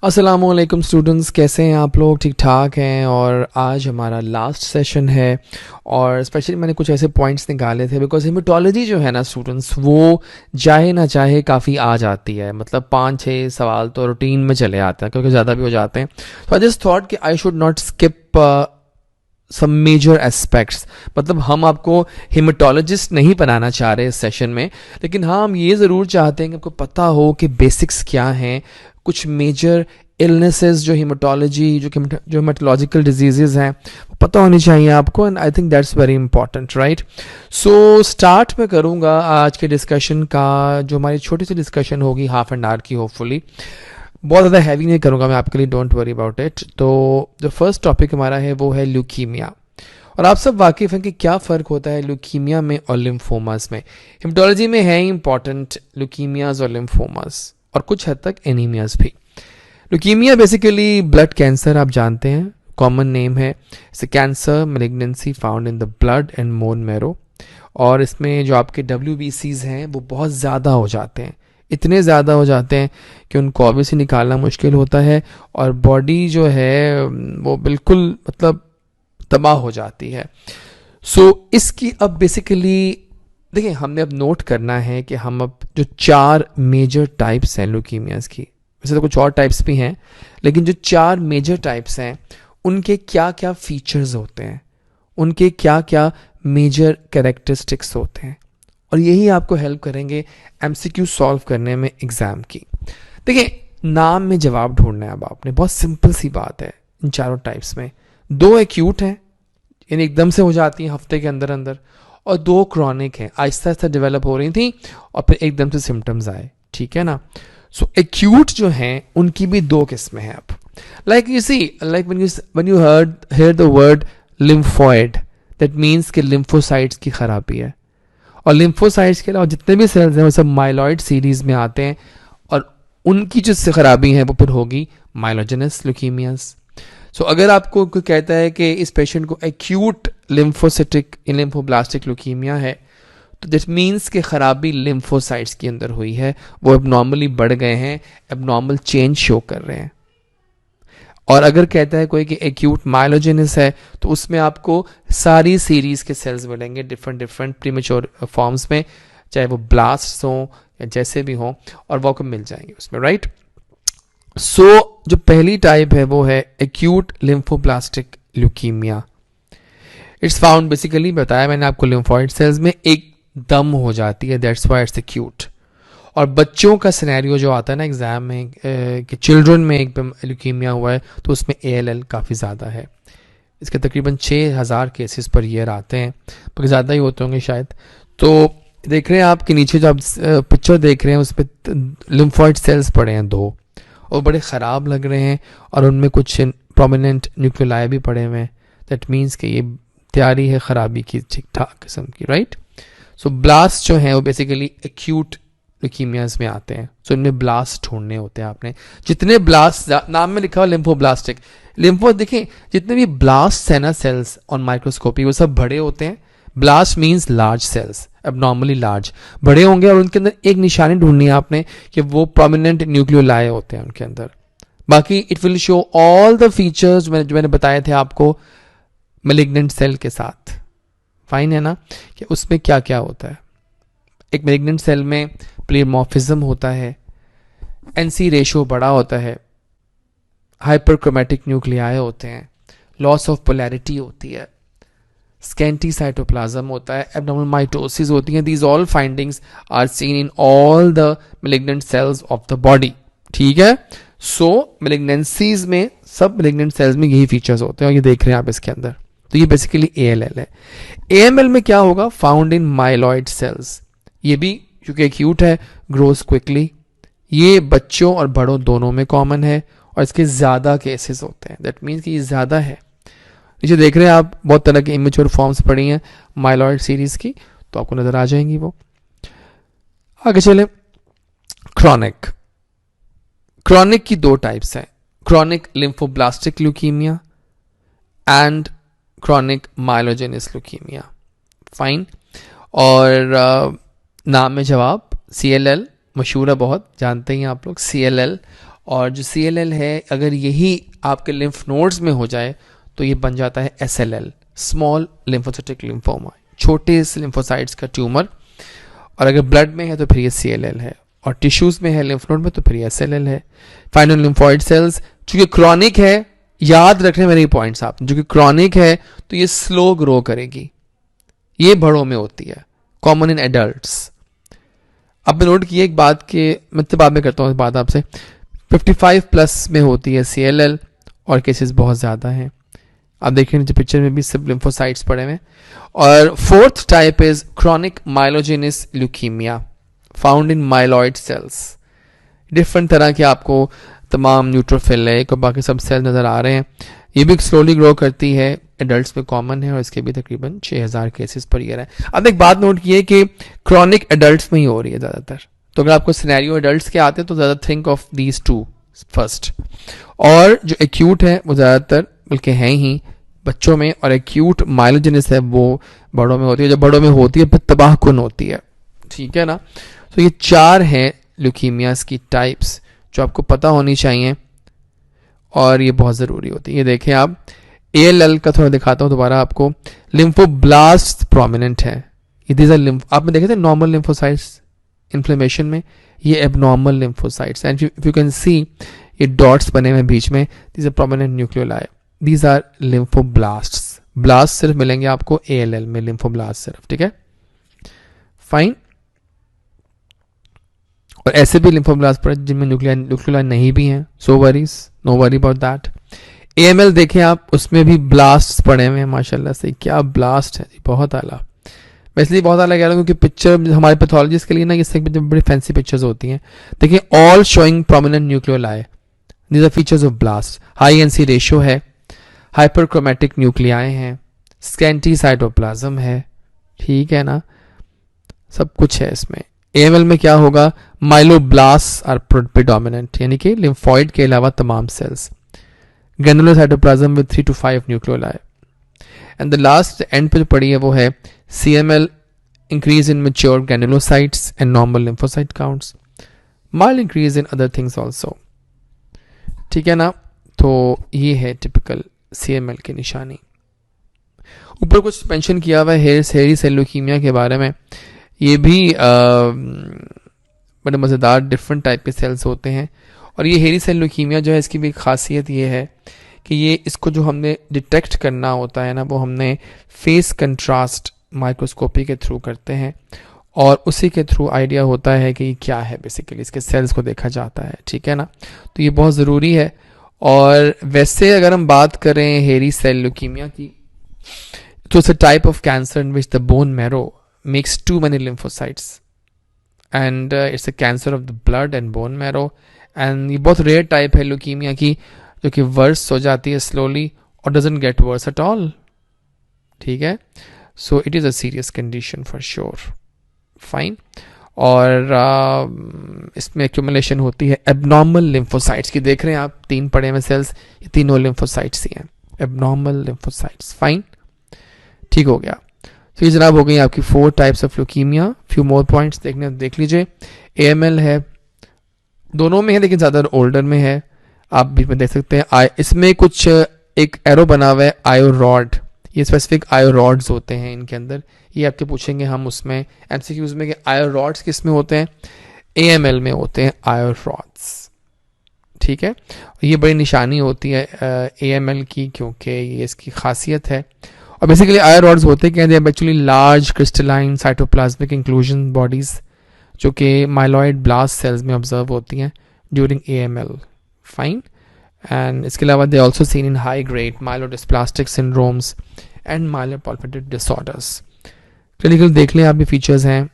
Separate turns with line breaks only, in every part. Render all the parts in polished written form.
अस्सलामुअलैकुम स्टूडेंट्स, कैसे हैं आप लोग? ठीक ठाक हैं। और आज हमारा लास्ट सेशन है और स्पेशली मैंने कुछ ऐसे पॉइंट्स निकाले थे बिकॉज हेमेटोलॉजी जो है ना स्टूडेंट्स, वो चाहे ना चाहे काफ़ी आ जाती है। मतलब 5-6 सवाल तो रूटीन में चले आते हैं क्योंकि ज़्यादा भी हो जाते हैं। तो आई जस्ट थॉट कि I should not skip some major aspects. मतलब हम आपको हेमेटोलॉजिस्ट नहीं बनाना चाह रहे इस सेशन में, लेकिन हाँ हम ये ज़रूर चाहते हैं कि आपको पता हो कि बेसिक्स क्या हैं, कुछ मेजर इलनेसेस जो हेमेटोलॉजिकल डिजीजेज हैं वो पता होनी चाहिए आपको। And I think that's very important, right? So start में करूँगा आज के डिस्कशन का, जो हमारी छोटी सी डिस्कशन होगी हाफ एन आवर की होपफुली। बहुत ज़्यादा हैवी नहीं करूँगा मैं आपके लिए, डोंट वरी अबाउट इट। तो जो फर्स्ट टॉपिक हमारा है वो है ल्यूकीमिया। और आप सब वाकिफ़ हैं कि क्या फ़र्क होता है ल्यूकीमिया में और लिम्फोमास में। हेमेटोलॉजी में है इंपॉर्टेंट ल्यूकीमियाज और लिम्फोमास और कुछ हद तक एनीमियाज भी। ल्यूकीमिया बेसिकली ब्लड कैंसर, आप जानते हैं, कॉमन नेम है। It's cancer malignancy found in the blood and bone marrow. और इसमें जो आपके WBCs हैं वो बहुत ज़्यादा हो जाते हैं, इतने ज़्यादा हो जाते हैं कि उनको ऑब्वियसली निकालना मुश्किल होता है और बॉडी जो है वो बिल्कुल मतलब तबाह हो जाती है। सो इसकी अब बेसिकली देखिए, हमने अब नोट करना है कि हम अब जो 4 मेजर टाइप्स हैं ल्यूकीमियाज की, वैसे तो कुछ और टाइप्स भी हैं, लेकिन जो 4 मेजर टाइप्स हैं उनके क्या क्या फीचर्स होते हैं, उनके क्या क्या मेजर कैरेक्टरिस्टिक्स होते हैं, और यही आपको हेल्प करेंगे MCQ सॉल्व करने में एग्ज़ाम की। देखिए, नाम में जवाब ढूंढना है अब आपने, बहुत सिंपल सी बात है। इन चारों टाइप्स में 2 एक्यूट हैं, यानी एकदम से हो जाती हैं हफ्ते के अंदर अंदर, और 2 क्रॉनिक हैं, आहिस्ता आहिस्ता डेवलप हो रही थी और फिर एकदम से सिम्टम्स आए। ठीक है ना? सो एक्यूट जो हैं उनकी भी 2 किस्में हैं। अब like you see, like when you hear the word lymphoid, that means कि लिम्फोसाइट्स की खराबी है। और लिम्फोसाइट्स के अलावा जितने भी सेल्स हैं वो सब माइलॉइड सीरीज में आते हैं, और उनकी जो खराबी है वो फिर होगी माइलोजेनस ल्यूकीमियास। सो अगर आपको कोई कहता है कि इस पेशेंट को एक्यूट लिम्फोसिटिक लिम्फोब्लास्टिक ल्यूकीमिया है, तो दिस मीन्स कि खराबी लिम्फोसाइट्स के अंदर हुई है, वो एबनॉर्मली बढ़ गए हैं, एबनॉर्मल चेंज शो कर रहे हैं। और अगर कहता है कोई कि एक्यूट माइलोजेनस है, तो उसमें आपको सारी सीरीज के सेल्स मिलेंगे डिफरेंट डिफरेंट प्रीमेच्योर फॉर्म्स में, चाहे वो ब्लास्ट हों या जैसे भी हों, और वो आपको मिल जाएंगे उसमें, राइट? सो जो पहली टाइप है वो है acute lymphoblastic leukaemia. It's found basically, बताया मैंने आपको, लिम्फॉइड सेल्स में एकदम हो जाती है, दैट्स व्हाई इट्स एक्यूट। और बच्चों का सिनेरियो जो आता है ना एग्जाम में कि चिल्ड्रन में एक ल्यूकीमिया हुआ है, तो उसमें ALL काफ़ी ज़्यादा है। इसके तकरीबन 6000 केसेस पर ईयर आते हैं, पर ज़्यादा ही होते होंगे शायद। तो देख रहे हैं आप कि नीचे जो आप पिक्चर देख रहे हैं उस पर लिम्फॉइड सेल्स पड़े हैं 2, और बड़े ख़राब लग रहे हैं, और उनमें कुछ प्रोमिनेंट न्यूक्लियाई भी पड़े हुए हैं। दैट मीन्स कि ये तैयारी है ख़राबी की ठीक ठाक किस्म की, राइट? सो ब्लास्ट जो है वो बेसिकली एक्यूट ल्यूकीमियाज में आते हैं। सो इनमें ब्लास्ट ढूंढने होते हैं आपने। जितने ब्लास्ट, नाम में लिखा हुआ लिम्फोब्लास्टिक, लिम्फो देखें, जितने भी ब्लास्ट है ना सेल्स ऑन माइक्रोस्कोपी, वो सब बड़े होते हैं। Blast means large cells, abnormally large, बड़े होंगे, और उनके अंदर एक निशानी ढूंढनी है आपने कि वो प्रोमिनेंट न्यूक्लियोलाई होते हैं उनके अंदर। बाकी it will show all the features जो मैंने बताए थे आपको मैलिग्नेंट सेल के साथ। फाइन है ना कि उसमें क्या क्या होता है। एक मैलिग्नेंट सेल में प्लेमॉर्फिज्म होता है, NC रेशो बड़ा होता है, हाइपरक्रोमैटिक न्यूक्लियाई होते हैं, लॉस ऑफ पोलैरिटी होती है, स्कैंटी साइटोप्लाज्म होता है, एब्नॉर्मल माइटोसिस होती हैं। These all findings are seen in all the malignant cells of the body. ठीक है? सो मैलिग्नेंसीज में, सब मैलिग्नेंट सेल्स में यही फीचर्स होते हैं, और ये देख रहे हैं आप इसके अंदर। तो ये बेसिकली ALL है। AML में क्या होगा? Found in myeloid cells. ये भी क्योंकि एक्यूट है, ग्रोस क्विकली। ये बच्चों और बड़ों दोनों में कॉमन है, और इसके ज़्यादा केसेस होते हैं। दैट मीन्स कि ये ज़्यादा है। नीचे देख रहे हैं आप बहुत तरह की इमेच्योर फॉर्म्स पड़ी हैं माइलॉइड सीरीज की, तो आपको नजर आ जाएंगी वो। आगे चले, क्रॉनिक। क्रॉनिक की 2 टाइप्स हैं, chronic lymphoblastic leukaemia and chronic myelogenous leukaemia. Fine. और नाम में जवाब, CLL मशहूर है, बहुत जानते हैं आप लोग CLL, और जो CLL है अगर यही आपके लिम्फ नोड्स में हो जाए तो ये बन जाता है SLL, स्मॉल लिम्फोसिटिक लिम्फोमा, छोटे से लिम्फोसाइट्स का ट्यूमर। और अगर ब्लड में है तो फिर ये CLL है, और टिश्यूज में है लिम्फ नोड में तो फिर ये SLL है। फाइनल लिम्फोइड सेल्स चूंकि क्रॉनिक है, याद रखने मेरे पॉइंट्स आप, जो कि क्रॉनिक है तो ये स्लो ग्रो करेगी, ये बड़ों में होती है, कॉमन इन एडल्ट्स। अब नोट किए एक बात के, मैं तो बाद में करता हूँ इस बात आपसे, 55 प्लस में होती है CLL और केसेस बहुत ज़्यादा हैं। आप देखें नीचे पिक्चर में भी सब लिम्फोसाइट्स पड़े हुए हैं। और fourth type is chronic myelogenous leukaemia found in myeloid cells. Different तरह के आपको तमाम न्यूट्रोफिल है और बाकी सब सेल नज़र आ रहे हैं। ये भी स्लोली ग्रो करती है, एडल्ट्स में कॉमन है और इसके भी तकरीबन 6000 केसेस पर ईयर है। अब एक बात नोट की है कि क्रॉनिक एडल्ट्स में ही हो रही है ज़्यादातर, तो अगर आपको सिनेरियो एडल्ट्स के आते हैं तो ज़्यादा think of these two first. और जो एक्यूट है वो ज़्यादातर बल्कि हैं ही बच्चों में, और एक्यूट माइलोजेनस है वो बड़ों में होती है। जब बड़ों में होती है फिर तबाहकुन होती है, ठीक है ना। तो ये 4 हैं ल्यूकीमियाज की टाइप्स जो आपको पता होनी चाहिए और ये बहुत ज़रूरी होती है। ये देखें आप, ALL का थोड़ा दिखाता हूँ दोबारा आपको। लिम्फोब्लास्ट प्रोमिनेंट है, ये लिम्फ आपने देखे थे नॉर्मल लिम्फोसाइट्स इन्फ्लेमेशन में, ये abnormal lymphocytes and if you can see ये डॉट्स बने हुए बीच में, these are prominent nucleoli, these are lymphoblasts. Blast सिर्फ मिलेंगे आपको ALL में, लिम्फोब्लास्ट सिर्फ, ठीक है, फाइन। और ऐसे भी लिम्फोब्लास्ट पड़े जिनमें न्यूक्लियोलाई नहीं भी हैं, so worries, no worry about that. AML देखें आप, उसमें भी ब्लास्ट पड़े हुए हैं माशाल्लाह से, क्या ब्लास्ट है, बहुत आला। मैं इसलिए बहुत आला कह रहा हूँ क्योंकि पिक्चर हमारे पैथोलॉजिस्ट के लिए ना ये बड़ी फैंसी पिक्चर्स होती हैं। देखिए, all showing prominent nucleoli, these are features of blast. High NC ratio है, हाइपरक्रोमेटिक न्यूक्लियाई हैं, स्कैंटी साइटोप्लाज्म है, ठीक है ना, सब कुछ है इसमें। AML में क्या होगा, माइलोब्लास्ट आर प्रेडोमिनेंट, यानी कि लिम्फॉइड के अलावा तमाम cells. Granulocytoplasm with 3 to 5 nucleoli. And the last end पे जो पड़ी है वो है CML, increase in mature granulocytes and normal lymphocyte counts, mild increase in other things also, ठीक है ना। तो ये है टिपिकल CML की निशानी। ऊपर कुछ मेंशन किया हुआ है हेरी सेल ल्यूकीमिया के बारे में। ये भी बड़े मज़ेदार डिफरेंट टाइप के सेल्स होते हैं। और ये हेरी सेल ल्यूकीमिया जो है, इसकी भी खासियत ये है कि ये इसको जो हमने डिटेक्ट करना होता है ना, वो हमने फेस कंट्रास्ट माइक्रोस्कोपी के थ्रू करते हैं और उसी के थ्रू आइडिया होता है कि क्या है, बेसिकली इसके सेल्स को देखा जाता है, ठीक है ना। तो ये बहुत ज़रूरी है। और वैसे अगर हम बात करें हेरी सेल ल्यूकीमिया की, तो it's a type of cancer in which the bone marrow makes too many lymphocytes and it's a cancer of the blood and bone marrow and ये बहुत रेयर टाइप है ल्यूकीमिया की, जो कि वर्स हो जाती है स्लोली और doesn't get worse at all, ठीक है। So it is a serious condition for sure, fine. और इसमें एक्यूमुलेशन होती है एबनॉर्मल लिम्फोसाइट्स की, देख रहे हैं आप 3 पड़े हुए सेल्स, ये तीनों लिम्फोसाइट्स ही हैं, एबनॉर्मल लिम्फोसाइट्स, फाइन, ठीक हो गया। तो ये जनाब हो गई आपकी 4 types of leukaemia. Few more points देखने देख लीजिए। AML है, दोनों में है लेकिन ज़्यादा ओल्डर में है, आप बीच में देख सकते हैं। इसमें कुछ एक एरो बना हुआ है आयो रॉड, ये स्पेसिफिक आयो रॉड्स होते हैं इनके अंदर, ये आपके पूछेंगे हम उसमें MCQs में कि आयो रॉड्स किस में होते हैं, AML में होते हैं आयो रॉड्स, ठीक है। ये बड़ी निशानी होती है AML की, क्योंकि ये इसकी खासियत है। और बेसिकली आयो रॉड्स होते हैं they are actually large crystalline cytoplasmic inclusion bodies, जो कि माइलॉइड ब्लास्ट सेल्स में ऑब्जर्व होती हैं ड्यूरिंग AML, फाइन। एंड इसके अलावा they also seen in high grade myelodysplastic syndromes and myeloproliferative disorders. Clinical देख लें आप, भी फीचर्स हैं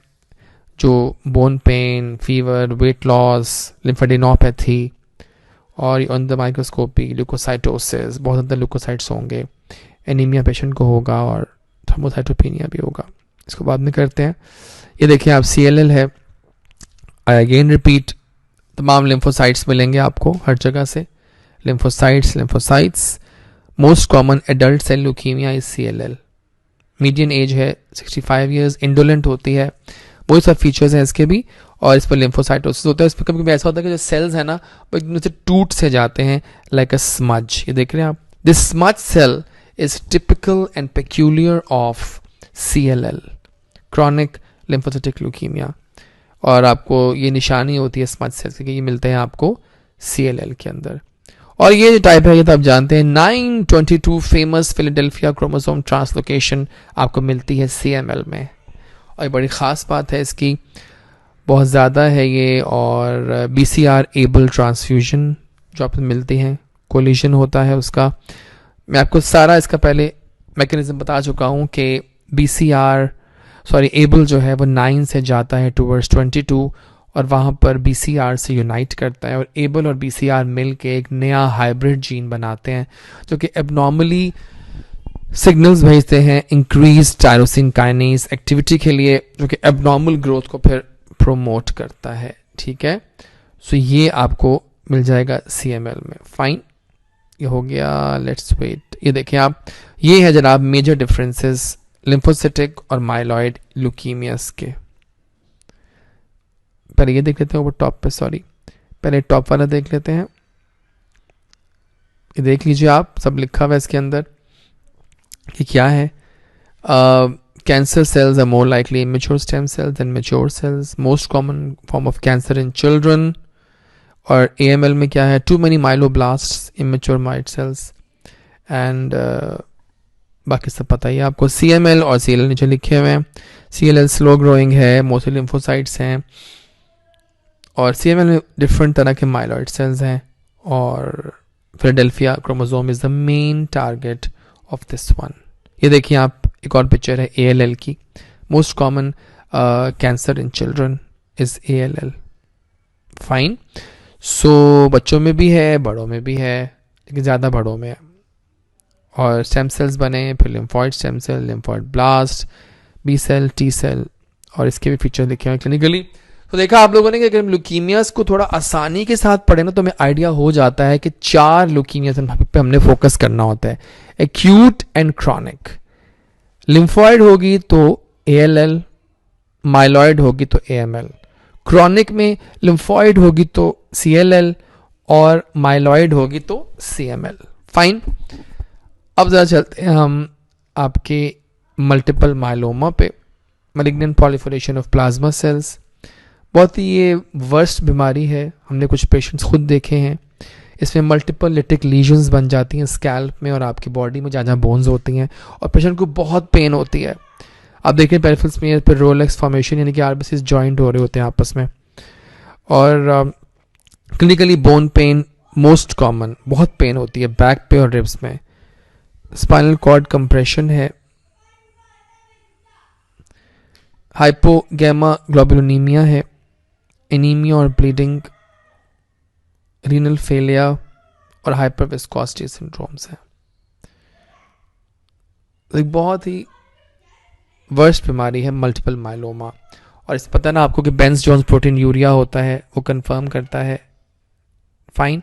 जो bone pain, fever, weight loss, lymphadenopathy, और ऑन द माइक्रोस्कोपी ल्यूकोसाइटोसिस, बहुत ज़्यादा ल्यूकोसाइट्स होंगे, एनीमिया पेशेंट को होगा और थ्रोम्बोसाइटोपेनिया भी होगा, इसको बाद में करते हैं। ये देखिए आप CLL है, आई अगेन रिपीट, तमाम लिम्फोसाइट्स मिलेंगे आपको हर जगह से, lymphocytes. Most common adult cell leukaemia is CLL। Median age है 65 ईयर्स, इंडोलेंट होती है, वही सब फीचर्स हैं इसके भी। और इस पर लिम्फोसाइटोसिस होता है। इस पर कभी कभी ऐसा होता है कि जो सेल्स है ना वो एकदम से टूट से जाते हैं लाइक अ स्मज। ये देख रहे हैं आप, this smudge cell is typical and peculiar of CLL, chronic lymphocytic leukaemia. और आपको ये निशानी होती है स्मज सेल्स की, ये मिलते हैं आपको CLL के अंदर। और ये जो टाइप है ये तो आप जानते हैं, 922 फेमस फिलाडेल्फिया क्रोमोसोम ट्रांसलोकेशन आपको मिलती है CML में। और ये बड़ी ख़ास बात है इसकी, बहुत ज़्यादा है ये। और BCR एबल ट्रांसफ्यूजन जो आपको मिलती हैं, कोलिजन होता है उसका। मैं आपको सारा इसका पहले मैकेनिज्म बता चुका हूँ कि एबल जो है वो 9 से जाता है टूवर्ड्स 22 और वहाँ पर BCR से यूनाइट करता है और एबल और BCR मिल के एक नया हाइब्रिड जीन बनाते हैं जो कि एबनॉर्मली सिग्नल्स भेजते हैं इंक्रीज टायरोसिन काइनेज एक्टिविटी के लिए, जो कि एबनॉर्मल ग्रोथ को फिर प्रोमोट करता है। ठीक है, सो ये आपको मिल जाएगा CML में। फाइन, ये हो गया। लेट्स वेट, ये देखें आप, ये है जनाब मेजर डिफरेंसेस लिम्फोसिटिक और माइलॉइड ल्यूकीमियास के। पहले ये देख लेते हैं ऊपर टॉप पे, सॉरी पहले टॉप वाला देख लेते हैं। ये देख लीजिए आप, सब लिखा हुआ है इसके अंदर कि क्या है। Cancer cells are more likely immature stem cells than mature cells, most common form of cancer in children. और AML में क्या है, too many myeloblasts, immature might cells and बाकी सब पता ही है आपको। CML और CLL नीचे लिखे हुए हैं। CLL स्लो ग्रोइंग है, मोस्टली लिम्फोसाइट्स हैं। और CML में डिफरेंट तरह के माइलॉइड सेल्स हैं। और Philadelphia chromosome is the main target of this one. ये देखिए आप, एक और पिक्चर है ALL की। Most common cancer in children is ALL। Fine, so बच्चों में भी है, बड़ों में भी है, लेकिन ज़्यादा बड़ों में है। और स्टेम सेल्स बने, फिर lymphoid stem cell, lymphoid blast, B cell, T cell, और इसके भी फीचर देखे हैं क्लिनिकली। तो देखा आप लोगों ने कि अगर हम ल्यूकीमियास को थोड़ा आसानी के साथ पढ़े ना तो हमें आइडिया हो जाता है कि 4 ल्यूकीमियास पे हमने फोकस करना होता है, एक्यूट एंड क्रॉनिक। लिम्फॉइड होगी तो ALL, माइलॉइड होगी तो AML, क्रॉनिक में लिम्फॉइड होगी तो CLL और माइलॉइड होगी तो CML। फाइन, अब ज़रा चलते हैं हम आपके मल्टीपल माइलोमा पे, malignant proliferation of plasma cells. बहुत ही ये वर्स्ट बीमारी है, हमने कुछ पेशेंट्स खुद देखे हैं। इसमें मल्टीपल लिटिक लीजन्स बन जाती हैं स्कैल्प में और आपकी बॉडी में, जहाँ जहाँ बोन्स होती हैं, और पेशेंट को बहुत पेन होती है। आप देखें पेरिफेरल्स में फिर रोलेक्स फॉर्मेशन, यानी कि RBCs जॉइंट हो रहे होते हैं आपस में। और clinically bone pen most common, बहुत पेन होती है बैक पे और रिब्स में। स्पाइनल कॉर्ड कंप्रेशन है, हाइपोगैमा ग्लोबुलिनीमिया है, एनीमिया और ब्लीडिंग, रीनल फेलियर और हाइपरविस्कोसिटी सिंड्रोम्स है। एक बहुत ही वर्स्ट बीमारी है मल्टीपल माइलोमा। और इस पता ना आपको कि बेंस जोन्स प्रोटीन यूरिया होता है, वो कंफर्म करता है। फाइन,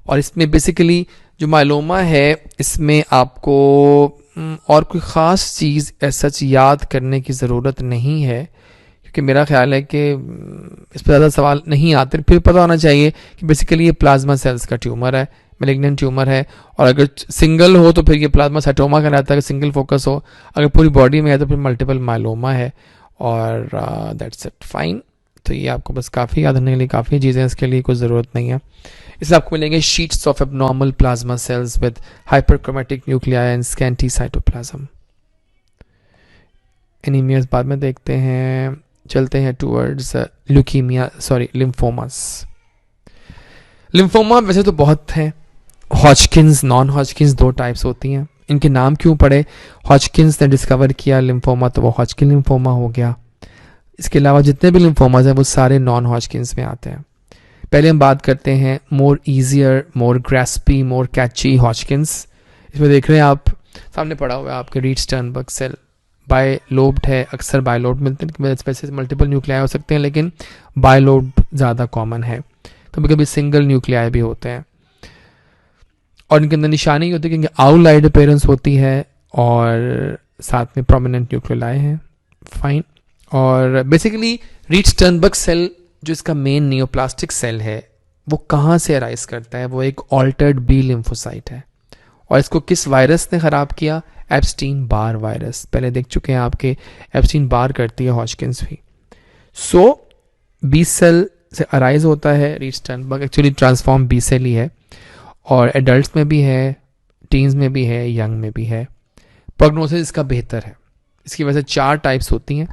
और इसमें बेसिकली जो माइलोमा है इसमें आपको और कोई ख़ास चीज़ सच याद करने की ज़रूरत नहीं है, क्योंकि मेरा ख्याल है कि इस पर ज़्यादा सवाल नहीं आते। फिर पता होना चाहिए कि बेसिकली ये प्लाज्मा सेल्स का ट्यूमर है, मैलिग्नेंट ट्यूमर है। और अगर सिंगल हो तो फिर ये प्लाज्मा साइटोमा कहलाता है, सिंगल फोकस हो। अगर पूरी बॉडी में है तो फिर मल्टीपल माइलोमा है। और दैट्स इट। फाइन, तो ये आपको बस काफ़ी याद रखने के लिए काफ़ी चीज़ें, इसके लिए कोई ज़रूरत नहीं है। इसलिए आपको मिलेंगे sheets of abnormal plasma cells with hyperchromatic nuclei and scanty cytoplasm. Anaemias बाद में देखते हैं। चलते हैं टूवर्ड्स ल्यूकीमिया, लिम्फोमास। लिम्फोमा वैसे तो बहुत हैं, हॉजकिंस, नॉन हॉजकिंस, 2 टाइप्स होती हैं। इनके नाम क्यों पड़े? हॉजकिंस ने डिस्कवर किया लिम्फोमा तो वो हॉजकिन लिम्फोमा हो गया। इसके अलावा जितने भी लिम्फोमास हैं वो सारे नॉन हॉजकिंस में आते हैं। पहले हम बात करते हैं मोर ईजियर, मोर ग्रेस्पी, मोर कैची हॉजकिंस। इसमें देख रहे हैं आप, सामने पड़ा हुआ है आपके रीड स्टर्नबर्ग सेल, बायलोब्ड है, अक्सर बायलोब्ड मिलते हैं, स्पेसिस मल्टीपल न्यूक्लियाई हो सकते हैं लेकिन बायलोब्ड ज़्यादा कॉमन है। कभी कभी सिंगल न्यूक्लियाई भी होते हैं। और इनके अंदर निशानी होती है क्योंकि आउलाइड अपीयरेंस होती है और साथ में प्रोमिनेंट न्यूक्लियाई हैं। फाइन, और बेसिकली रीड-स्टर्नबर्ग सेल जो इसका मेन नियोप्लास्टिक सेल है वो कहाँ से अराइज करता है? वो एक ऑल्टर्ड बी लिम्फोसाइट है। और इसको किस वायरस ने ख़राब किया? Epstein Barr virus. पहले देख चुके हैं आपके, एप्स्टीन बार करती है हॉजकिंस भी। सो बी सेल से अराइज होता है Reed Sternberg, actually transform B cell ही है और एडल्ट्स में भी है, टीन्स में भी है, यंग में भी है। प्रोग्नोसिस इसका बेहतर है। इसकी वजह से 4 टाइप्स होती हैं।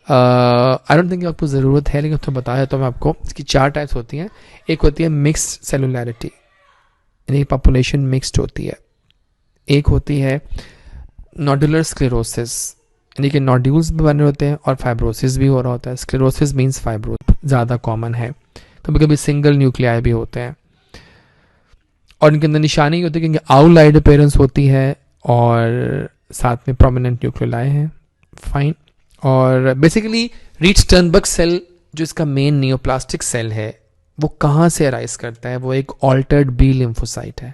आई डोंट थिंक आपको ज़रूरत है, लेकिन तो बताया तो मैं आपको। इसकी 4 टाइप्स होती हैं। एक होती है मिक्स्ड सेलुलैरिटी, यानी पॉपुलेशन मिक्स्ड होती है। एक होती है नोडुलर स्क्लेरोसिस, यानी कि नोड्यूल्स भी बने होते हैं और फाइब्रोसिस भी हो रहा होता है। स्क्लेरोसिस मीन्स फाइब्रोस ज़्यादा कॉमन है। कभी कभी सिंगल न्यूक्लियाई भी होते हैं और इनके अंदर निशानी होती है क्योंकि आउटलाइड अपीयरेंस होती है और साथ में प्रोमिनेंट न्यूक्लियाई हैं। फाइन। और बेसिकली रीड-स्टर्नबर्ग सेल जो इसका मेन नियोप्लास्टिक सेल है वो कहाँ से अराइज करता है? वो एक ऑल्टर्ड बी लिम्फोसाइट है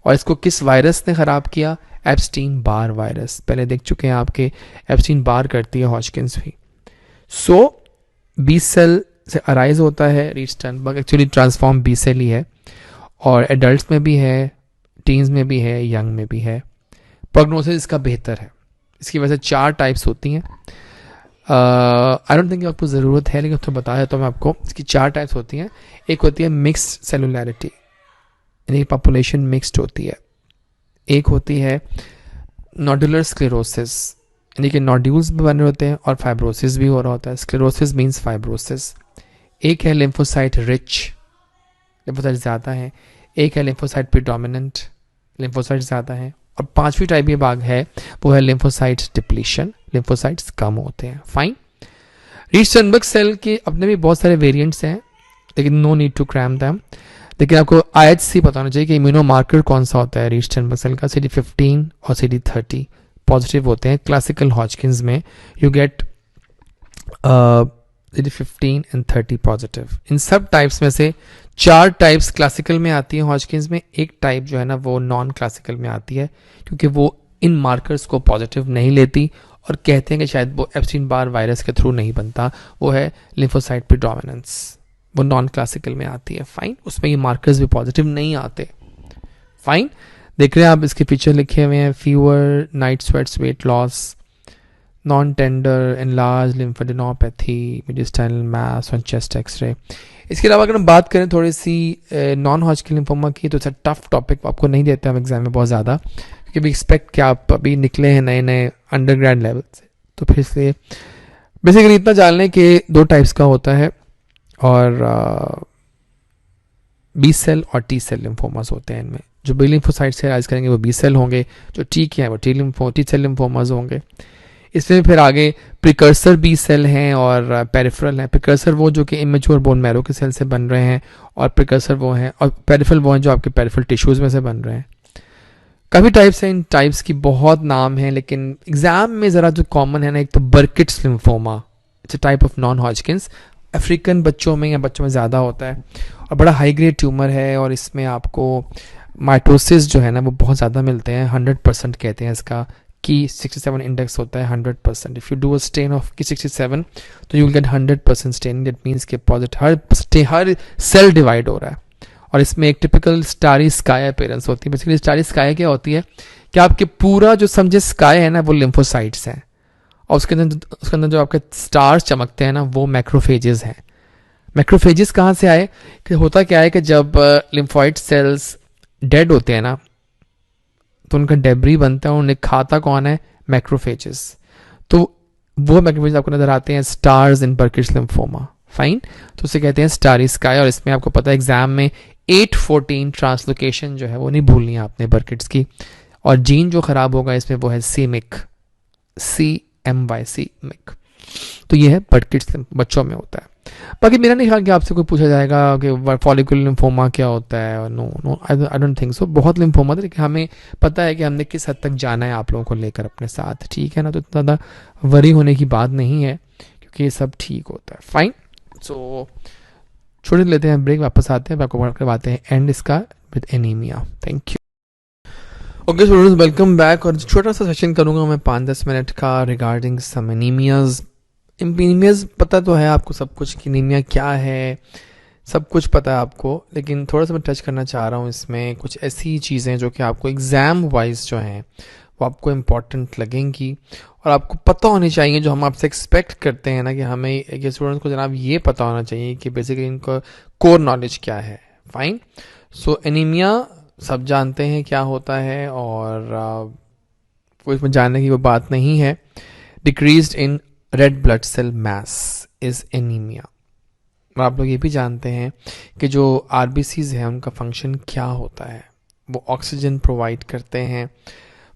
और इसको किस वायरस ने ख़राब किया? Epstein Barr virus. पहले देख चुके हैं आपके, एप्स्टीन बार करती है हॉजकिंस भी। सो बी सेल से अराइज होता है Reed Sternberg, actually transform B cell ही है और एडल्ट्स में भी है, टीन्स में भी है, यंग में भी है। प्रोग्नोसिस इसका बेहतर है। इसकी वजह से 4 टाइप्स होती हैं। आई डोंट थिंक आपको ज़रूरत है, लेकिन तो बताया तो मैं आपको। इसकी 4 टाइप्स होती हैं। एक होती है मिक्स्ड सेलुलैरिटी, यानी पॉपुलेशन मिक्स्ड होती है। एक होती है नोडुलर स्क्लेरोसिस, यानी कि नोड्यूल्स भी बने होते हैं और फाइब्रोसिस भी हो रहा होता है। Sclerosis means fibrosis. एक है लिम्फोसाइट रिच, लिम्फोसाइट ज़्यादा है। एक है लिम्फोसाइट प्रीडोमिनेंट, लिम्फोसाइट ज़्यादा है। और 5वीं टाइप ये भाग है, वो है लिम्फोसाइट्स डिप्लीशन, लिम्फोसाइट्स कम होते हैं। फाइन। रीड-स्टर्नबर्ग सेल के अपने भी बहुत सारे वेरिएंट्स हैं, लेकिन no need to cram them. लेकिन आपको IHC पता होना चाहिए कि इम्यूनो मार्कर कौन सा होता है रीड-स्टर्नबर्ग सेल का। CD15 और CD30 पॉजिटिव होते हैं। क्लासिकल हॉजकिंस में you get CD15 and 30 positive. इन सब टाइप्स में से 4 टाइप्स क्लासिकल में आती है हॉजकिंस में, एक टाइप जो है ना वो नॉन क्लासिकल में आती है क्योंकि वो इन मार्कर्स को पॉजिटिव नहीं लेती और कहते हैं कि शायद वो एप्स्टीन बार वायरस के थ्रू नहीं बनता। वो है लिम्फोसाइट प्रीडोमिनेंस, वो नॉन क्लासिकल में आती है। फाइन। उसमें ये मार्कर्स भी पॉजिटिव नहीं आते। फाइन। देख रहे हैं आप, इसके पीछे लिखे हुए हैं fever, night sweats, weight loss, non tender enlarge lymphadenopathy, mediastinal mass और चेस्ट एक्सरे। इसके अलावा अगर हम बात करें थोड़ी सी नॉन हॉजकिन लिम्फोमा की, तो इट्स अ टफ टॉपिक, आपको नहीं देते हम एग्जाम में बहुत ज़्यादा, क्योंकि भी एक्सपेक्ट कि आप अभी निकले हैं नए नए अंडरग्रेड लेवल से। तो फिर से बेसिकली इतना जान लें कि 2 टाइप्स का होता है और बी सेल और टी सेल लिम्फोमास होते हैं। इनमें जो बी लिम्फोसाइट से राइज करेंगे वो बी सेल होंगे, जो टी के हैं वो टी सेल लिम्फोमास होंगे। इसमें फिर आगे प्रिकर्सर बी सेल हैं और पेरिफेरल हैं। प्रिकर्सर वो जो कि इमेच्योर बोन मैरो के सेल से बन रहे हैं और प्रिकर्सर वो हैं, और पेरिफेरल वो हैं जो आपके पेरिफेरल टिश्यूज़ में से बन रहे हैं। काफ़ी टाइप्स हैं, इन टाइप्स की बहुत नाम हैं, लेकिन एग्जाम में ज़रा जो कॉमन है ना, एक तो Burkitt's lymphoma, it's a type of non Hodgkin's. African बच्चों में या बच्चों में ज़्यादा होता है और बड़ा हाई ग्रेड ट्यूमर है और इसमें आपको माइटोसिस जो है ना वो बहुत ज़्यादा मिलते हैं। 100% कहते हैं इसका कि 67 इंडेक्स होता है 100%। If you do a stain of Ki 67 तो you will get 100% stain. That means कि पॉजिटिव हर सेल डिवाइड हो रहा है। और इसमें एक टिपिकल स्टारी स्काई अपीयरेंस होती है। बेसिकली स्टारी स्काई क्या होती है कि आपके पूरा जो समझे स्काई है ना वो लिम्फोसाइट्स हैं और उसके अंदर जो आपके स्टार्स चमकते हैं ना वो मैक्रोफेजेस हैं। मैक्रोफेजेस कहाँ से आए? कि होता क्या है कि जब लिम्फोइड सेल्स डेड होते हैं ना तो उनका डेब्री बनता है और उन्हें खाता कौन है? मैक्रोफेजेस। तो वो मैक्रोफेजेस आपको नजर आते हैं स्टार्स इन बर्किट्स लिम्फोमा। फाइन। तो उसे कहते हैं स्टारी स्काई। और इसमें आपको पता है एग्जाम में 814 ट्रांसलोकेशन जो है वो नहीं भूलनी है आपने बर्किट्स की। और जीन जो खराब होगा इसमें वो है सीमिक, CMYC मिक। तो ये है बर्किट्स बच्चों में होता है। बाकी मेरा नहीं ख्याल कि आपसे कोई पूछा जाएगा कि फॉलिकुलर लिम्फोमा क्या होता है। और no I don't think so. बहुत लिम्फोमा था, लेकिन हमें पता है कि हमने किस हद तक जाना है आप लोगों को लेकर अपने साथ, ठीक है ना। तो इतना ज़्यादा वरी होने की बात नहीं है क्योंकि ये सब ठीक होता है। फाइन। सो छोड़ लेते हैं ब्रेक, वापस आते हैं, आपको करवाते हैं एंड इसका with anaemia. Thank you. Okay students, welcome back. और छोटा सा सेशन करूंगा मैं 5-10 मिनट का रिगार्डिंग सम एनीमियाज एनीमियाज पता तो है आपको सब कुछ कि एनीमिया क्या है, सब कुछ पता है आपको, लेकिन थोड़ा सा मैं टच करना चाह रहा हूँ इसमें कुछ ऐसी चीज़ें जो कि आपको एग्ज़ाम वाइज जो हैं वो आपको इम्पॉर्टेंट लगेंगी और आपको पता होनी चाहिए, जो हम आपसे एक्सपेक्ट करते हैं ना कि हमें एक स्टूडेंट्स को जनाब ये पता होना चाहिए कि बेसिकली इनका कोर नॉलेज क्या है। फाइन। सो एनीमिया सब जानते हैं क्या होता है और कोई इसमें जानने की कोई बात नहीं है। Decreased in red blood cell mass is anaemia. और आप लोग ये भी जानते हैं कि जो आरबीसीज हैं उनका फंक्शन क्या होता है, वो ऑक्सीजन प्रोवाइड करते हैं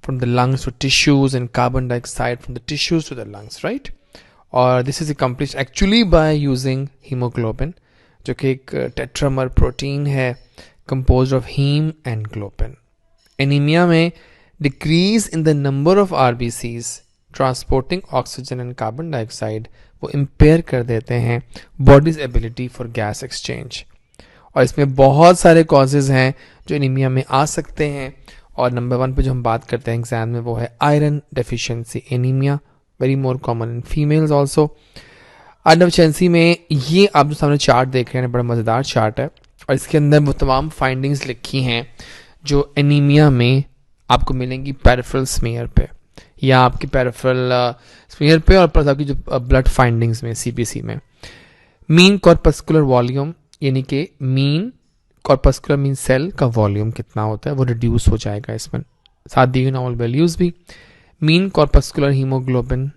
from the lungs to tissues and carbon dioxide from the tissues to the lungs, right. और this is accomplished actually by using haemoglobin, जो कि एक टेट्रामर प्रोटीन है composed of haem and globin. Anaemia में decrease in the number of RBCs transporting oxygen and carbon dioxide वो impair कर देते हैं body's ability for gas exchange. और इसमें बहुत सारे कॉजेज़ हैं जो एनीमिया में आ सकते हैं, और नंबर 1 पे जो हम बात करते हैं एग्जाम में वो है iron deficiency anaemia, very more common in females also. Iron deficiency में ये आप जो सामने चार्ट देख रहे हैं बड़ा मज़ेदार चार्ट है, और इसके अंदर वो तमाम फाइंडिंग्स लिखी हैं जो एनीमिया में आपको मिलेंगी पेरिफेरल स्मीयर पे या आपकी पेरिफेरल स्मीयर पे, और प्लस आपकी जो ब्लड फाइंडिंग्स में सीपीसी में। मीन कॉर्पस्कुलर वॉल्यूम, यानी कि मीन कॉर्पस्कुलर मीन सेल का वॉल्यूम कितना होता है वो रिड्यूस हो जाएगा इसमें, साथ दी हुई नॉर्मल वैल्यूज भी। मीन कॉर्पस्कुलर हीमोग्लोबिन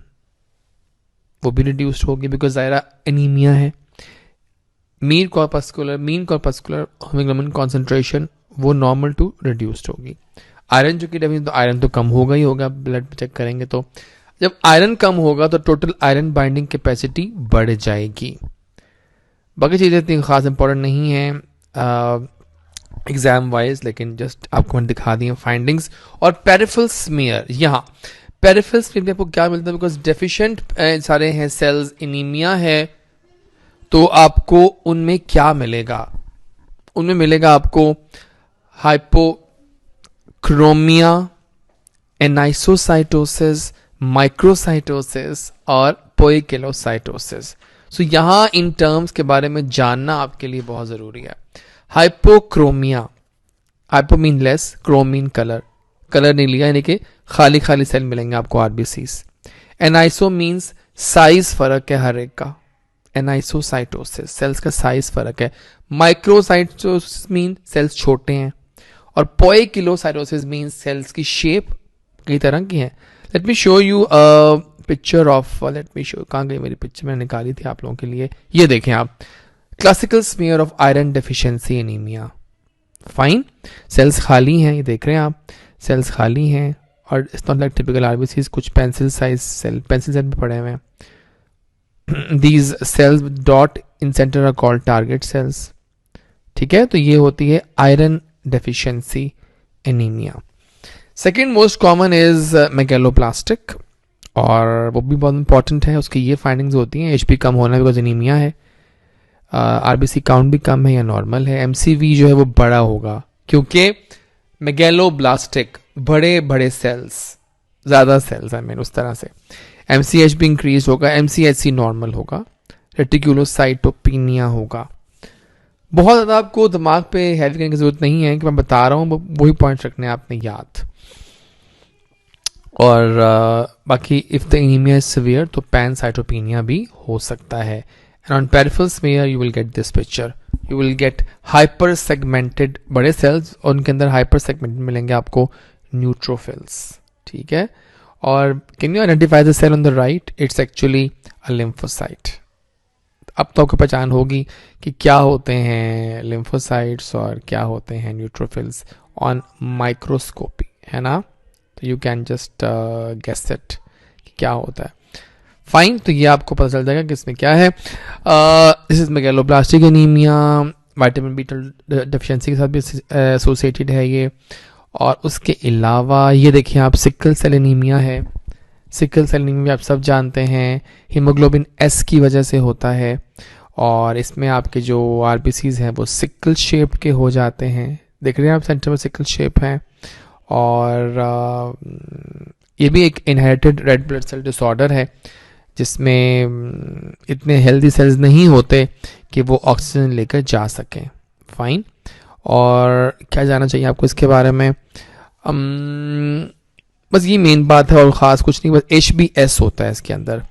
वो भी रिड्यूस्ड होगी बिकॉज ज़ाहिर एनीमिया है। मीन कॉर्पस्कुलर हीमोग्लोबिन कॉन्सेंट्रेशन वो नॉर्मल टू रिड्यूस्ड होगी। आयरन जो कि डेफिनेटली तो आयरन तो कम होगा ही होगा, ब्लड चेक करेंगे तो जब आयरन कम होगा तो टोटल आयरन बाइंडिंग कैपेसिटी बढ़ जाएगी। बाकी चीज़ें इतनी खास इंपॉर्टेंट नहीं है एग्जाम वाइज, लेकिन जस्ट आपको मैंने दिखा दी फाइंडिंग्स। और पेरिफेरल स्मीयर, यहाँ पेरिफेरल स्मीयर में आपको क्या मिलता है, बिकॉज डेफिशिएंट सारे हैं सेल्स, एनीमिया है, तो आपको उनमें क्या मिलेगा, उनमें मिलेगा आपको हाइपोक्रोमिया, एनाइसोसाइटोसिस, माइक्रोसाइटोसिस और पोइकिलोसाइटोसिस। सो यहाँ इन टर्म्स के बारे में जानना आपके लिए बहुत ज़रूरी है। Hypochromia, hypo mean less, chromin colour, colour नहीं लिया, यानी कि खाली खाली सेल मिलेंगे आपको आरबीसीज। एनाइसो मीन्स साइज फर्क है हर एक का, एनाइसोसाइटोसिस सेल्स का साइज फर्क है। माइक्रोसाइटोसिस मीन सेल्स छोटे हैं, और पोइकिलोसाइटोसिस मीन सेल्स की शेप कई तरह की है। Let me show you a picture of, let me show, कहाँ गई मेरी पिक्चर, मैंने निकाली थी आप लोगों के लिए, ये देखें आप, classical smear of iron deficiency anaemia. Fine, cells खाली हैं, ये देख रहे हैं आप, सेल्स खाली हैं, और it's not like typical RBCs, कुछ pencil size cell, pencil cell में पड़े हुए हैं। These cells dot in centre are called target cells, ठीक है। तो ये होती है iron deficiency anaemia. Second most common is megaloblastic, और वो भी बहुत इंपॉर्टेंट है, उसकी ये फाइंडिंग्स होती हैं, एचपी कम होना बिकॉज एनीमिया है, आरबीसी काउंट भी कम है या नॉर्मल है, एमसीवी जो है वो बड़ा होगा क्योंकि मेगैलोब्लास्टिक बड़े बड़े सेल्स, ज़्यादा सेल्स आई मीन, उस तरह से एमसीएच भी इंक्रीज होगा, एमसीएचसी नॉर्मल होगा, रेटिकुलोसाइटोपिनिया होगा। बहुत ज़्यादा आपको दिमाग पे हैवी करने की जरूरत नहीं है कि मैं बता रहा हूँ, वही पॉइंट्स रखने हैं आपने याद। और बाकी if the anaemia is severe तो पैनसाइटोपिनिया भी हो सकता है। And on peripheral smear you will get this picture, you will gate hyper segmented बड़े सेल्स, और उनके अंदर हाइपर सेगमेंटेड मिलेंगे आपको न्यूट्रोफिल्स, ठीक है। और can you identify the cell on the right, it's actually a lymphocyte. अब तो आपको पहचान होगी कि क्या होते हैं लिम्फोसाइट्स और क्या होते हैं न्यूट्रोफिल्स ऑन माइक्रोस्कोपी, है ना। तो you can just guess it कि क्या होता है। फाइन, तो ये आपको पता चल जाएगा कि इसमें क्या है। This is megaloblastic anaemia, vitamin B deficiency के साथ भी एसोसिएटेड है ये। और उसके अलावा ये देखिए आप, सिकल सेल एनीमिया है। सिकल सेल एनीमिया आप सब जानते हैं, हीमोग्लोबिन एस की वजह से होता है, और इसमें आपके जो आरबीसीज हैं वो सिकल शेप के हो जाते हैं, देख रहे हैं आप सेंटर में सिकल शेप है। और ये भी एक inherited red blood cell disorder है जिसमें इतने हेल्दी सेल्स नहीं होते कि वो ऑक्सीजन लेकर जा सकें. फाइन. और क्या जानना चाहिए आपको इसके बारे में? बस ये मेन बात है और ख़ास कुछ नहीं. बस HbS होता है इसके अंदर.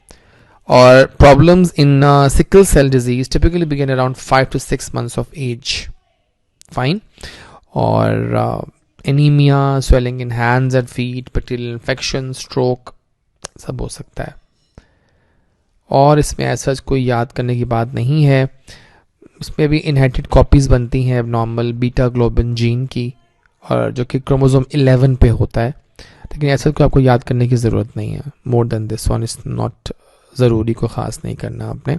और problems in sickle cell disease typically begin around 5 to 6 months of age. Fine. और anaemia, swelling in hands and feet, bacterial infection, stroke सब हो सकता है. और इसमें ऐसा कोई याद करने की बात नहीं है. उसमें भी इनहेरिटेड कॉपीज़ बनती हैं एबनॉर्मल बीटा ग्लोबिन जीन की, और जो कि क्रोमोसोम 11 पे होता है. लेकिन ऐसा कोई आपको याद करने की ज़रूरत नहीं है. मोर than this one is not ज़रूरी, को ख़ास नहीं करना आपने.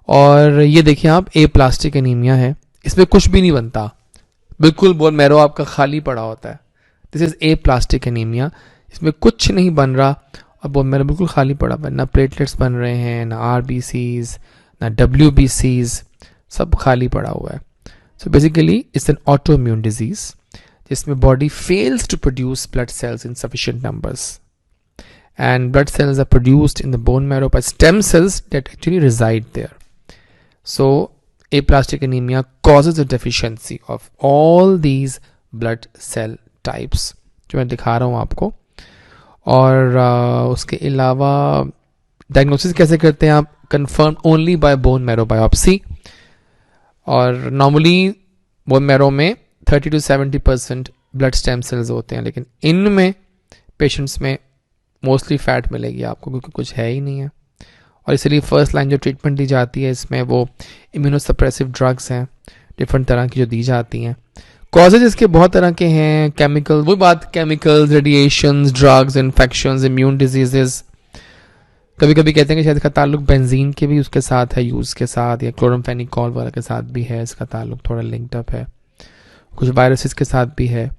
और ये देखिए आप, ए प्लास्टिक एनीमिया है. इसमें कुछ भी नहीं बनता, बिल्कुल बोन मैरो आपका खाली पड़ा होता है. This is a plastic anaemia. इसमें कुछ नहीं बन रहा और बोन मैरो बिल्कुल खाली पड़ा हुआ है. ना प्लेटलेट्स बन रहे हैं, ना RBCs, ना WBCs, सब खाली पड़ा हुआ है. So basically it's an auto immune disease जिसमें body fails to produce blood cells in sufficient numbers, and blood cells are produced in the bone marrow by stem cells that actually reside there. So aplastic anemia causes a deficiency of all these blood cell types जो मैं दिखा रहा हूँ आपको. और उसके अलावा diagnosis कैसे करते हैं आप? Confirm only by bone marrow biopsy. और नॉर्मली बोन मैरो में 30 to 70% ब्लड स्टेम सेल्स होते हैं, लेकिन इनमें पेशेंट्स में मोस्टली फैट मिलेगी आपको, क्योंकि कुछ है ही नहीं है. और इसलिए फर्स्ट लाइन जो ट्रीटमेंट दी जाती है इसमें वो इम्यूनोसप्रेसिव ड्रग्स हैं डिफरेंट तरह की जो दी जाती हैं. कॉजेज इसके बहुत तरह के हैं. केमिकल, वही बात, chemicals, radiations, drugs, infections, immune diseases. कभी कभी कहते हैं कि शायद इसका ताल्लुक बेंजीन के भी उसके साथ है, यूज़ के साथ, या क्लोरमफेनिकॉल वगैरह के साथ भी है. इसका ताल्लुक थोड़ा लिंक्ड अप है. कुछ वायरसेस के साथ भी है.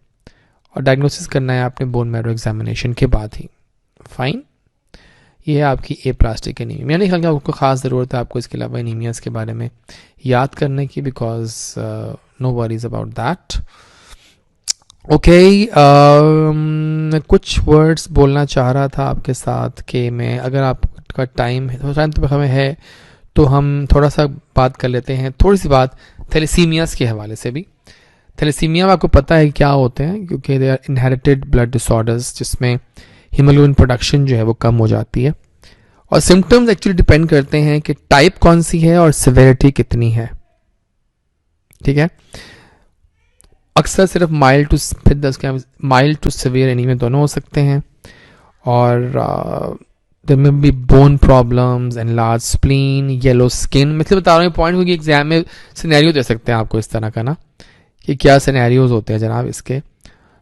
और डायग्नोसिस करना है आपने बोन मैरो एग्जामिनेशन के बाद ही. फाइन. ये है आपकी ए प्लास्टिक एनीमिया. मैंने ख्याल आपको ख़ास ज़रूरत है आपको इसके अलावा एनीमियास के बारे में याद करने की, because no worries about that. Okay, कुछ वर्ड्स बोलना चाह रहा था आपके साथ कि मैं, अगर आपका टाइम है, तो टाइम तो हमें है, तो हम थोड़ा सा बात कर लेते हैं, थोड़ी सी बात थैलेसीमियास के हवाले से भी. थैलेसीमिया आपको पता है क्या होते हैं, क्योंकि they are inherited blood disorders जिसमें हीमोग्लोबिन प्रोडक्शन जो है वो कम हो जाती है. और सिम्टम्स एक्चुअली डिपेंड करते हैं कि टाइप कौन सी है और सिविरिटी कितनी है. ठीक है. अक्सर सिर्फ माइल्ड टू सिवियर एनीमिया दोनों हो सकते हैं. और there may be bone problems and large spleen, yellow skin. मतलब बता रहा हूँ पॉइंट, क्योंकि एग्जाम में सिनेरियो दे सकते हैं आपको इस तरह का ना, कि क्या सिनेरियोज होते हैं जनाब इसके.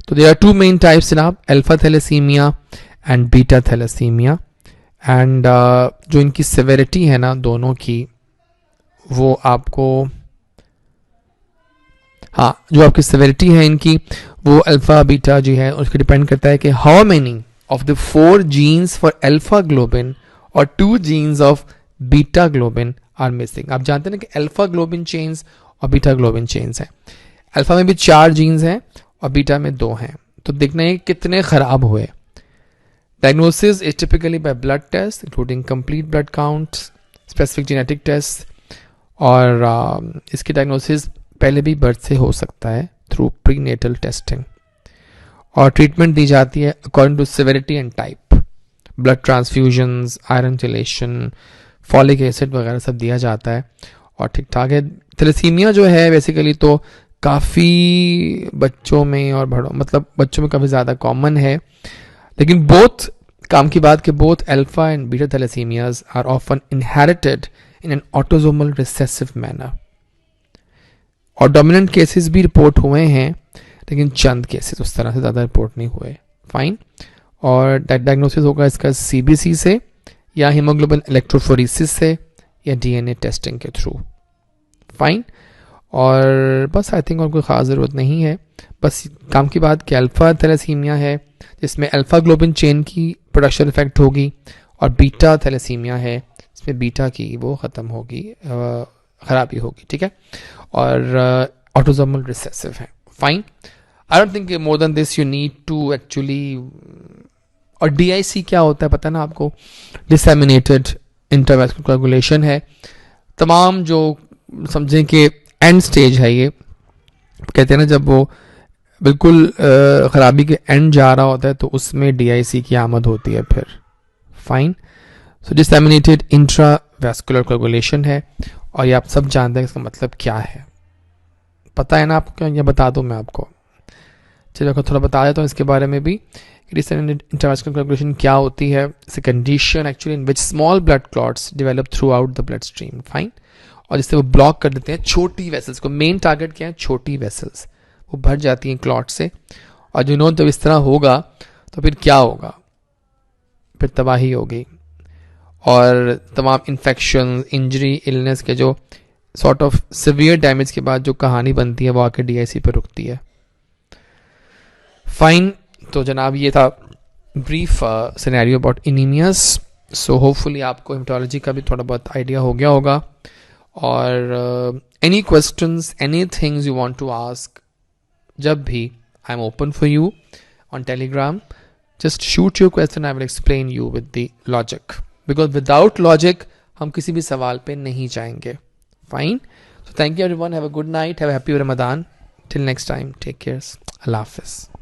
तो there are two main types जनाब, alpha thalassaemia and beta thalassaemia. And जो इनकी सिविरिटी है ना दोनों की, वो आपको, हाँ, जो आपकी सिविरिटी है इनकी, वो अल्फा बीटा जो है उसको डिपेंड करता है कि how many of the 4 genes for alpha globin और 2 genes of beta globin are missing. आप जानते हैं ना कि अल्फा ग्लोबिन चेन्स और बीटा ग्लोबिन चेन्स हैं. अल्फा में भी 4 जीन्स हैं और बीटा में 2 हैं. तो देखना है कितने खराब हुए. Diagnosis is typically by blood test including complete blood count, specific genetic test. और इसकी डायग्नोसिस पहले भी बर्थ से हो सकता है थ्रू प्रीनेटल टेस्टिंग. और ट्रीटमेंट दी जाती है according to severity and type. Blood transfusions, iron chelation, folic acid वगैरह सब दिया जाता है और ठीक ठाक है. थैलेसीमिया जो है बेसिकली तो काफ़ी बच्चों में और बड़ों, मतलब बच्चों में काफ़ी ज़्यादा कॉमन है. लेकिन बोथ, काम की बात कि both alpha and beta thalassaemias are often inherited in an autosomal recessive manner. और डोमिनेंट केसेस भी रिपोर्ट हुए हैं, लेकिन चंद केसेस उस तरह से ज़्यादा रिपोर्ट नहीं हुए. फाइन. और डायग्नोसिस होगा इसका CBC से, या हीमोग्लोबिन इलेक्ट्रोफोरेसिस से, या DNA टेस्टिंग के थ्रू. फाइन. और बस आई थिंक और कोई ख़ास ज़रूरत नहीं है. बस काम की बात कि अल्फ़ा थैलेसीमिया है जिसमें अल्फ़ा ग्लोबिन चेन की प्रोडक्शन इफेक्ट होगी, और बीटा थैलेसीमिया है जिसमें बीटा की वो ख़त्म होगी, ख़राबी होगी. ठीक है. और ऑटोसोमल रिसेसिव है. Fine. I don't think more than this you need to actually. और DIC क्या होता है पता ना आपको? डिसेमिनेटेड इंट्रावेस्कुलर कोagulation है, तमाम जो समझें कि एंड स्टेज है, ये कहते हैं ना जब वो बिल्कुल ख़राबी के एंड जा रहा होता है तो उसमें DIC की आमद होती है फिर. फाइन. सो डिसेमिनेटेड इंट्रावेस्कुलर कोagulation है, और ये आप सब जानते हैं इसका मतलब क्या है. पता है ना आपको, क्या ये बता दूं मैं आपको. चलो थोड़ा बता देता हूँ इसके बारे में भी. डिसेमिनेटेड इंट्रावेस्कुलर कोagulation क्या होती है. It's a condition actually in which small blood clots develop through out the blood stream. Fine. और जिससे वो ब्लॉक कर देते हैं छोटी वेसल्स को. मेन टारगेट क्या है, छोटी वेसल्स, वो भर जाती हैं क्लॉट से. और जो नो जब इस तरह होगा तो फिर क्या होगा, फिर तबाही होगी, और तमाम इन्फेक्शन, इंजरी, इलनेस के जो सॉर्ट ऑफ सिवियर डैमेज के बाद जो कहानी बनती है वो आके DIC पर रुकती है. फाइन. तो जनाब ये था brief scenario about anaemias. So hopefully आपको हेमेटोलॉजी का भी थोड़ा बहुत आइडिया हो गया होगा. और any questions, any things you want to ask, जब भी, I am open for you on Telegram. Just shoot your question, I will explain you with the logic, because without logic हम किसी भी सवाल पे नहीं जाएंगे. Fine. So thank you everyone, have a good night, have a happy Ramzan. Till next time, take care. Allah हाफिज़.